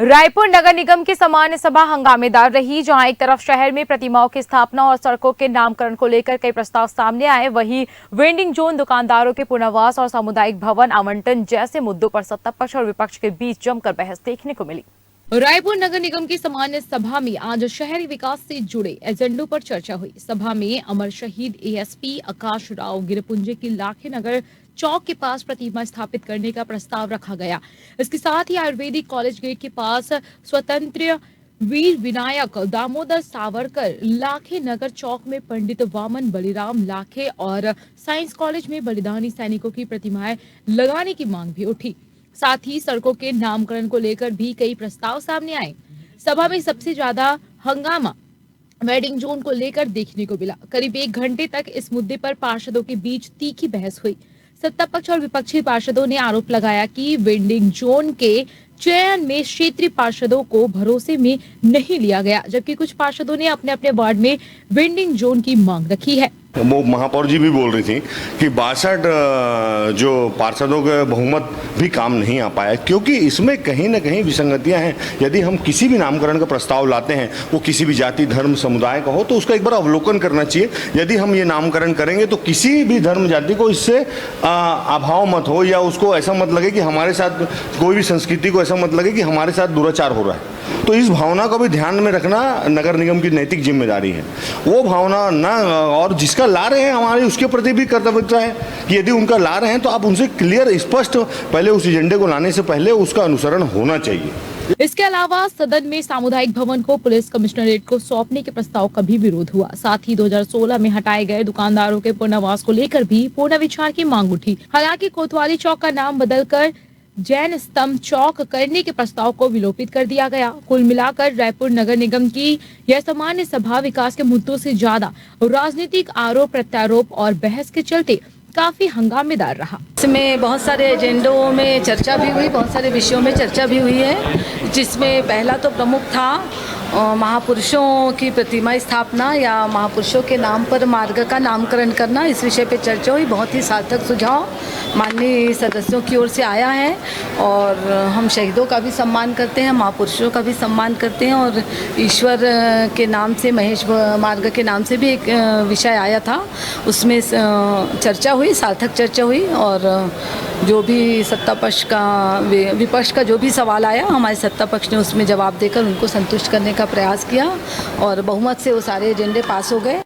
रायपुर नगर निगम की सामान्य सभा हंगामेदार रही, जहां एक तरफ शहर में प्रतिमाओं की स्थापना और सड़कों के नामकरण को लेकर कई प्रस्ताव सामने आए, वहीं वेंडिंग जोन, दुकानदारों के पुनर्वास और सामुदायिक भवन आवंटन जैसे मुद्दों पर सत्ता पक्ष और विपक्ष के बीच जमकर बहस देखने को मिली। रायपुर नगर निगम की सामान्य सभा में आज शहरी विकास से जुड़े एजेंडों पर चर्चा हुई। सभा में अमर शहीद एएसपी आकाश राव गिरपुंजे की लाखे नगर चौक के पास प्रतिमा स्थापित करने का प्रस्ताव रखा गया। इसके साथ ही आयुर्वेदिक कॉलेज गेट के पास स्वतंत्र वीर विनायक दामोदर सावरकर लाखे नगर चौक में पंडित वामन बलिराम लाखे और साइंस कॉलेज में बलिदानी सैनिकों की प्रतिमाएं लगाने की मांग भी उठी। साथ ही सड़कों के नामकरण को लेकर भी कई प्रस्ताव सामने आए। सभा में सबसे ज्यादा हंगामा वेडिंग जोन को लेकर देखने को मिला। करीब 1 घंटे तक इस मुद्दे पर पार्षदों के बीच तीखी बहस हुई। सत्ता पक्ष और विपक्षी पार्षदों ने आरोप लगाया कि वेंडिंग जोन के चयन में क्षेत्रीय पार्षदों को भरोसे में नहीं लिया गया, जबकि कुछ पार्षदों ने अपने अपने वार्ड में वेंडिंग जोन की मांग रखी है। वो महापौर जी भी बोल रही थी कि 62 जो पार्षदों के बहुमत भी काम नहीं आ पाया, क्योंकि इसमें कहीं ना कहीं विसंगतियां हैं। यदि हम किसी भी नामकरण का प्रस्ताव लाते हैं, वो किसी भी जाति धर्म समुदाय का हो, तो उसका एक बार अवलोकन करना चाहिए। यदि हम ये नामकरण करेंगे तो किसी भी धर्म जाति को इससे अभाव मत हो, या उसको ऐसा मत लगे कि हमारे साथ कोई भी संस्कृति को ऐसा मत लगे कि हमारे साथ दुराचार हो रहा है। तो इस भावना को भी ध्यान में रखना नगर निगम की नैतिक जिम्मेदारी है। वो भावना ना, और जिसका ला रहे हैं हमारे उसके प्रति भी कर्तव्यता है कि यदि उनका ला रहे हैं तो आप उनसे क्लियर स्पष्ट पहले उस एजेंडे को लाने से पहले उसका अनुसरण होना चाहिए। इसके अलावा सदन में सामुदायिक भवन को पुलिस कमिश्नरेट को सौंपने के प्रस्ताव का भी विरोध हुआ। साथ ही 2016 में हटाए गए दुकानदारों के पुनर्वास को लेकर भी पुनर्विचार की मांग उठी। हालांकि कोतवाली चौक का नाम बदलकर जैन स्तंभ चौक करने के प्रस्ताव को विलोपित कर दिया गया। कुल मिलाकर रायपुर नगर निगम की यह सामान्य सभा विकास के मुद्दों से ज्यादा राजनीतिक आरोप प्रत्यारोप और बहस के चलते काफी हंगामेदार रहा। इसमें बहुत सारे एजेंडों में चर्चा भी हुई, बहुत सारे विषयों में चर्चा भी हुई है, जिसमें पहला तो प्रमुख था महापुरुषों की प्रतिमा स्थापना या महापुरुषों के नाम पर मार्ग का नामकरण करना। इस विषय पे चर्चा हुई। बहुत ही सार्थक सुझाव माननीय सदस्यों की ओर से आया है, और हम शहीदों का भी सम्मान करते हैं, महापुरुषों का भी सम्मान करते हैं, और ईश्वर के नाम से, महेश मार्ग के नाम से भी एक विषय आया था, उसमें चर्चा हुई, सार्थक चर्चा हुई। और जो भी सत्ता पक्ष का विपक्ष का जो भी सवाल आया, हमारे सत्ता पक्ष ने उसमें जवाब देकर उनको संतुष्ट करने का प्रयास किया, और बहुमत से वो सारे एजेंडे पास हो गए।